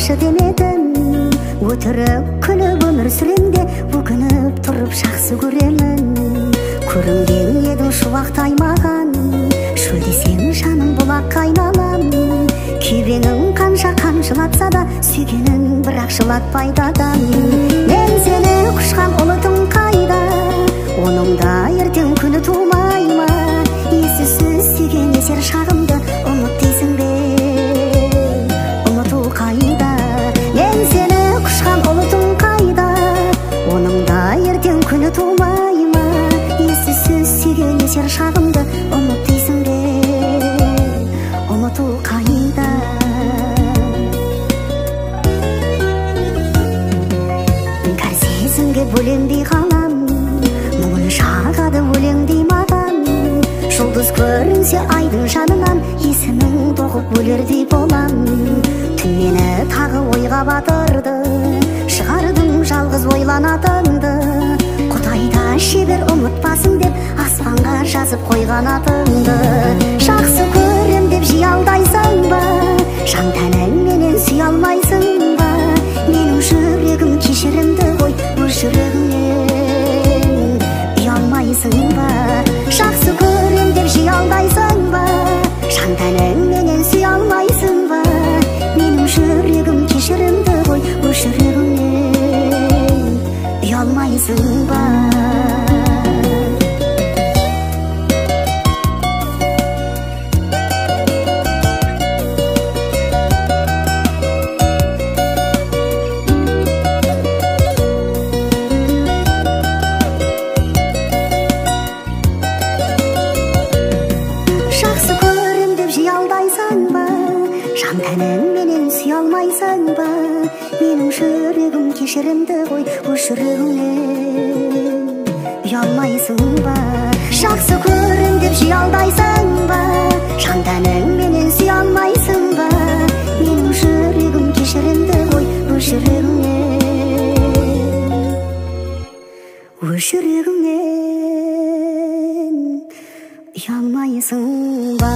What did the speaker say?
жакшы демедим. Өтірік күліп өмір сүремде, өкініп тұрып жақсы көремін. Көрінген едің шуақтай маған, шөл десең жаным бұлаққа айналам. Күйбеңің қанша қамшылатса да, сүйгенін бірақ жылатпайды адам. Мен сені құшқан ұлытың қайда, оның да ертең күні тумай ма? Ессіз сүйген есер шағымды ұмыт дейсің бе? Ұмыту қайда? Мен сені құшқан ұлытың қайда, оның да ертең күні тумай ма? Ессіз сүйген есер шағымды ұмыт дейсің бе? Ұмыту қайда? Кәр сезімге бөленбей қалам, мұңын шағады өлеңдей маған. Жұлдыз көрінсе айдың жанынан, есімің тоқып өлердей болам. Түн мені тағы ойға батырды, шығардым жалғыз ойланатынды. Құдайда шебер ұмытпасын деп, аспанға жазып қойған атыңды. Жақсы көрем деп жиялдайсың ба, жан тәніңменен сүй алмайсың ба? Менің жүрегім кешірімді ғой, өз жүрегіңнен ұялмайсың ба? Жақсы көрем деп жиялдайсың ба, жан тәніңменен сүй алмайсың ба? Менің жүрегім кешірімді ғой, өз жүрегіңнен ұялмайсың ба? Жан тәніңменен сүй алмайсың ба? Менің жүрегім кешірімді ғой, өз жүрегіңнен ұялмайсың ба? Жақсы көрем деп жиялдайсың ба? Жан тәніңменен сүй алмайсың ба? Менің жүрегім кешірімді ғой, өз жүрегіңнен ұялмайсың ба?